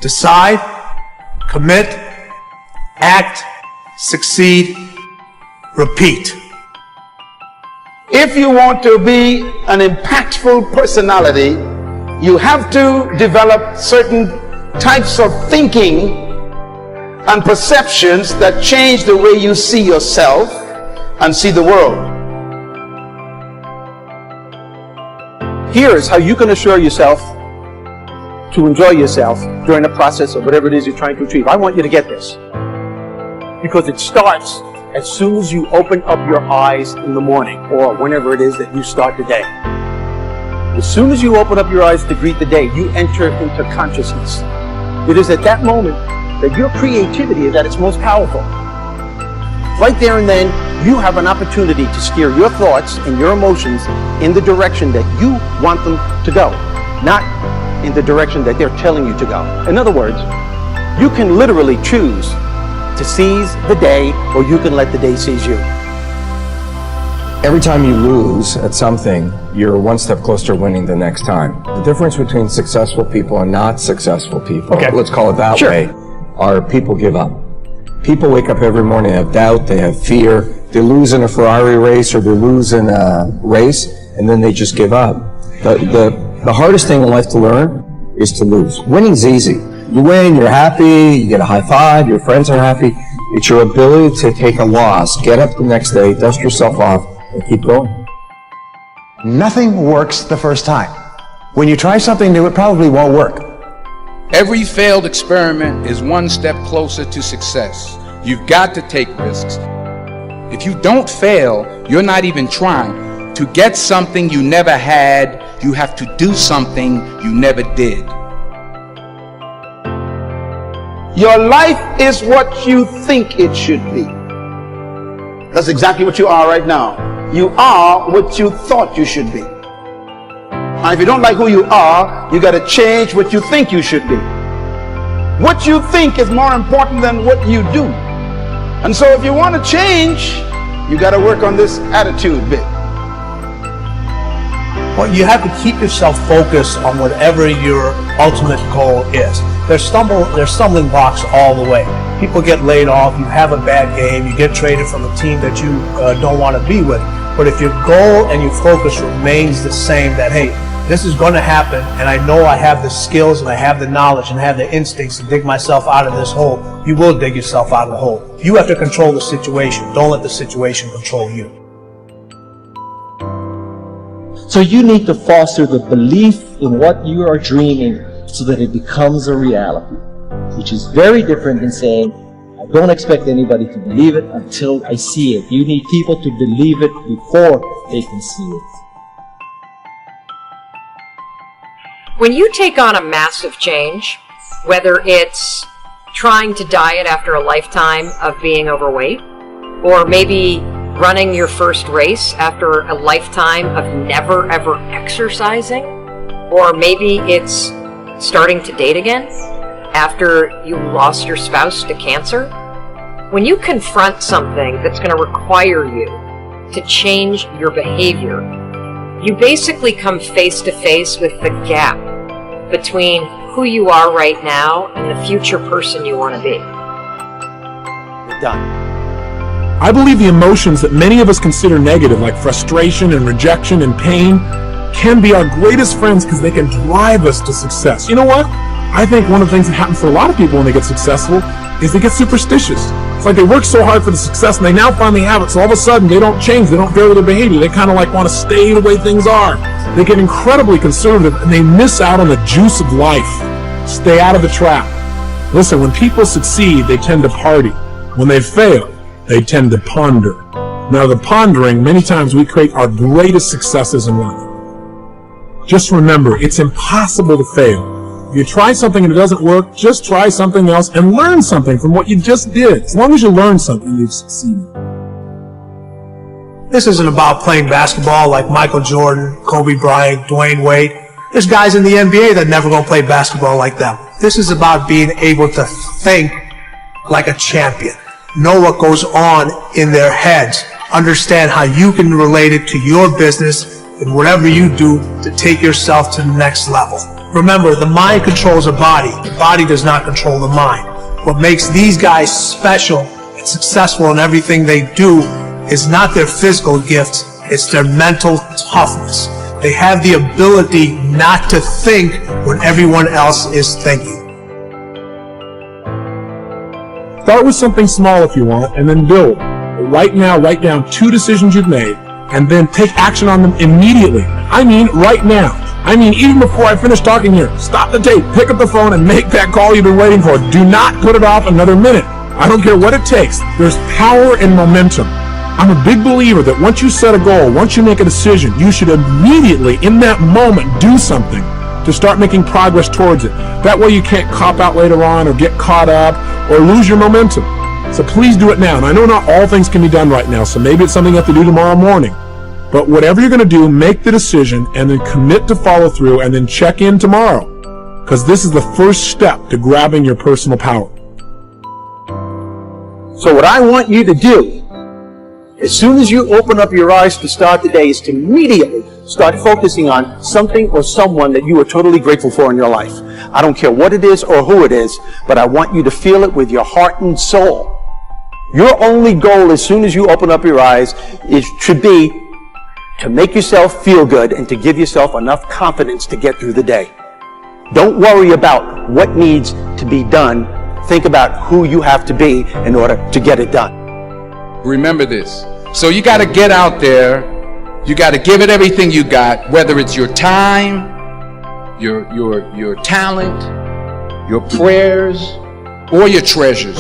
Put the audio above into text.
Decide, commit, act, succeed, repeat. If you want to be an impactful personality, you have to develop certain types of thinking and perceptions that change the way you see yourself and see the world. Here is how you can assure yourself to enjoy yourself during the process of whatever it is you're trying to achieve. I want you to get this, because it starts as soon as you open up your eyes in the morning, or whenever it is that you start the day. As soon as you open up your eyes to greet the day, you enter into consciousness. It is at that moment that your creativity is at its most powerful. Right there and then, you have an opportunity to steer your thoughts and your emotions in the direction that you want them to go, not in the direction that they're telling you to go. In other words, you can literally choose to seize the day, or you can let the day seize you. Every time you lose at something, you're one step closer to winning the next time. The difference between successful people and not successful people, let's call it that way, are people give up. People wake up every morning, they have doubt, they have fear, they lose in a Ferrari race or they lose in a race, and then they just give up. The hardest thing in life to learn is to lose. Winning's easy. You win, you're happy, you get a high five, your friends are happy. It's your ability to take a loss, get up the next day, dust yourself off, and keep going. Nothing works the first time. When you try something new, it probably won't work. Every failed experiment is one step closer to success. You've got to take risks. If you don't fail, you're not even trying. To get something you never had, you have to do something you never did. Your life is what you think it should be. That's exactly what you are right now. You are what you thought you should be. And if you don't like who you are, you got to change what you think you should be. What you think is more important than what you do. And so if you want to change, you got to work on this attitude bit. Well, you have to keep yourself focused on whatever your ultimate goal is. There's stumbling blocks all the way. People get laid off, you have a bad game, you get traded from a team that you don't want to be with. But if your goal and your focus remains the same, that, hey, this is going to happen, and I know I have the skills and I have the knowledge and I have the instincts to dig myself out of this hole, you will dig yourself out of the hole. You have to control the situation. Don't let the situation control you. So you need to foster the belief in what you are dreaming so that it becomes a reality, which is very different than saying, I don't expect anybody to believe it until I see it. You need people to believe it before they can see it. When you take on a massive change, whether it's trying to diet after a lifetime of being overweight, or maybe running your first race after a lifetime of never ever exercising, or maybe it's starting to date again after you lost your spouse to cancer, when you confront something that's going to require you to change your behavior, you basically come face to face with the gap between who you are right now and the future person you want to be. You're done. I believe the emotions that many of us consider negative, like frustration and rejection and pain, can be our greatest friends because they can drive us to success. You know what? I think one of the things that happens for a lot of people when they get successful is they get superstitious. It's like they work so hard for the success and they now finally have it, so all of a sudden they don't change, they don't vary their behavior, they kind of like want to stay the way things are. They get incredibly conservative and they miss out on the juice of life. Stay out of the trap. Listen, when people succeed, they tend to party. When they fail, they tend to ponder. Now, the pondering, many times we create our greatest successes in life. Just remember, it's impossible to fail. If you try something and it doesn't work, just try something else and learn something from what you just did. As long as you learn something, you've succeeded. This isn't about playing basketball like Michael Jordan, Kobe Bryant, Dwayne Wade. There's guys in the NBA that never gonna play basketball like them. This is about being able to think like a champion. Know what goes on in their heads. Understand how you can relate it to your business and whatever you do to take yourself to the next level. Remember, the mind controls the body. The body does not control the mind. What makes these guys special and successful in everything they do is not their physical gifts, it's their mental toughness. They have the ability not to think when everyone else is thinking. Start with something small if you want, and then build. But right now, write down 2 decisions you've made, and then take action on them immediately. I mean, right now. I mean, even before I finish talking here, stop the tape, pick up the phone, and make that call you've been waiting for. Do not put it off another minute. I don't care what it takes. There's power in momentum. I'm a big believer that once you set a goal, once you make a decision, you should immediately, in that moment, do something to start making progress towards it. That way you can't cop out later on or get caught up or lose your momentum. So please do it now. And I know not all things can be done right now, so maybe it's something you have to do tomorrow morning. But whatever you're going to do, make the decision and then commit to follow through and then check in tomorrow. Because this is the first step to grabbing your personal power. So what I want you to do, as soon as you open up your eyes to start the day, is to immediately start focusing on something or someone that you are totally grateful for in your life. I don't care what it is or who it is, but I want you to feel it with your heart and soul. Your only goal as soon as you open up your eyes should be to make yourself feel good and to give yourself enough confidence to get through the day. Don't worry about what needs to be done. Think about who you have to be in order to get it done. Remember this. So you got to get out there. You got to give it everything you got, whether it's your time, your talent, your prayers, or your treasures.